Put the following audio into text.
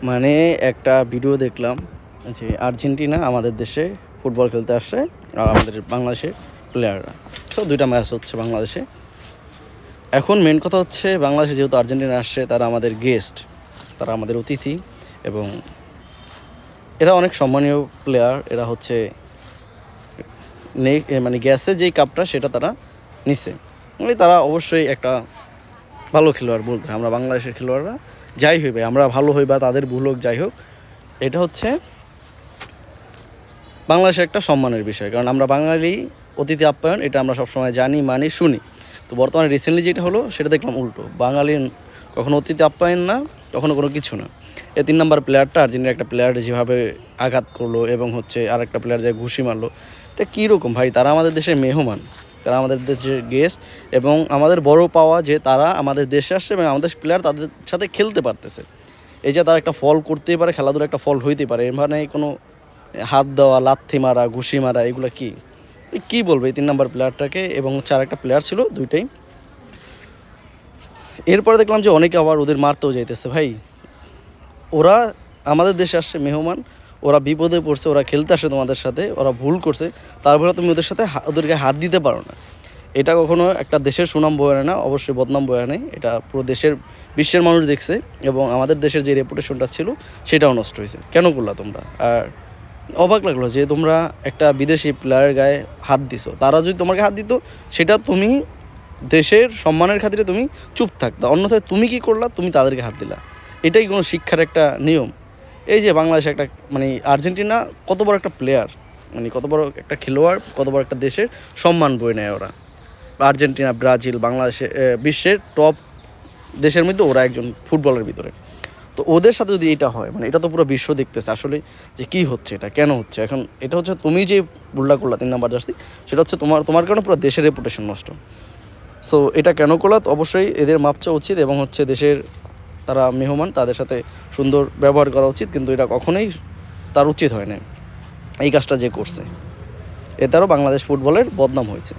মানে একটা ভিডিও দেখলাম যে আর্জেন্টিনা আমাদের দেশে ফুটবল খেলতে আসছে আর আমাদের বাংলাদেশের প্লেয়াররা। তো দুইটা ম্যাচ হচ্ছে বাংলাদেশে। এখন মেন কথা হচ্ছে বাংলাদেশে যেহেতু আর্জেন্টিনা আসছে, তারা আমাদের গেস্ট, তারা আমাদের অতিথি এবং এরা অনেক সম্মানীয় প্লেয়ার। এরা হচ্ছে মানে গ্যাসে যেই কাপটা সেটা তারা নিছে, মানে তারা অবশ্যই একটা ভালো খেলোয়াড় বলতে আমরা বাংলাদেশের খেলোয়াড়রা যাই হইবে, আমরা ভালো হই বা তাদের ভুল হোক যাই হোক, এটা হচ্ছে বাংলাদেশের একটা সম্মানের বিষয়। কারণ আমরা বাঙালি, অতিথি আপ্যায়ন এটা আমরা সবসময় জানি, মানি, শুনি। তো বর্তমানে রিসেন্টলি যেটা হলো সেটা দেখলাম উল্টো, বাঙালি কখনো অতিথি আপ্যায়ন না, কখনো কোনো কিছু না। এই 3 নম্বর প্লেয়ারটা, আর্জেন্টিনার একটা প্লেয়ার যেভাবে আঘাত করলো এবং হচ্ছে আর একটা প্লেয়ার যায় ঘুষি মারলো, এটা কীরকম ভাই? তারা আমাদের দেশের মেহমান, তারা আমাদের দেশের গেস্ট এবং আমাদের বড় পাওয়া যে তারা আমাদের দেশে আসছে এবং আমাদের প্লেয়ার তাদের সাথে খেলতে পারতেছে। এই যে তারা একটা ফল করতেই পারে, খেলাধুলা একটা ফল হইতে পারে, এর মানে কোনো হাত দেওয়া, লাথি মারা, ঘুষি মারা এগুলো কী বলবে এই 3 নম্বর প্লেয়ারটাকে? এবং হচ্ছে আর একটা প্লেয়ার ছিল, দুইটাই। এরপরে দেখলাম যে অনেকে আবার ওদের মারতেও যাইতেছে। ভাই, ওরা আমাদের দেশে আসছে মেহমান, ওরা বিপদে পড়ছে, ওরা খেলতে আসে তোমাদের সাথে, ওরা ভুল করছে, তারপরে তুমি ওদের সাথে ওদেরকে হাত দিতে পারো না। এটা কখনো একটা দেশের সুনাম বয়ে আনে না, অবশ্যই বদনাম বয়ে আনে। এটা পুরো বিশ্বের মানুষ দেখছে এবং আমাদের দেশের যে রেপুটেশনটা ছিল সেটাও নষ্ট হয়েছে। কেন করলা তোমরা? আর অবাক লাগলো যে তোমরা একটা বিদেশি প্লেয়ারের গায়ে হাত দিছো, তারা যদি তোমাকে হাত দিত সেটা তুমি দেশের সম্মানের খাতিরে তুমি চুপ থাকতা, অন্যথায় তুমি কি করলা? তুমি তাদেরকে হাত দিলা। এটাই কোনো শিক্ষার একটা নিয়ম? এই যে বাংলাদেশে একটা মানে আর্জেন্টিনা কত বড় একটা প্লেয়ার, মানে কত বড় একটা খেলোয়াড়, কত বড় একটা দেশের সম্মান বয়ে নেয় ওরা। আর্জেন্টিনা, ব্রাজিল, বাংলাদেশে বিশ্বের টপ দেশের মধ্যে ওরা একজন ফুটবলের ভিতরে। তো ওদের সাথে যদি এটা হয়, মানে এটা তো পুরো বিশ্ব দেখতেছে আসলে যে কী হচ্ছে, এটা কেন হচ্ছে। এখন এটা হচ্ছে তুমি যে ভুলটা করলা 3 নম্বর জার্সি, সেটা হচ্ছে তোমার কারণে পুরো দেশের রেপুটেশন নষ্ট। সো এটা কেন করলা? তো অবশ্যই এদের মাপ চাওয়া উচিত এবং হচ্ছে দেশের তারা মেহমান, তাদের সাথে সুন্দর ব্যবহার করা উচিত। কিন্তু এটা কখনোই তার উচিত হয় না এই কাজটা যে করছে, এতে আরও বাংলাদেশ ফুটবলের বদনাম হয়েছে।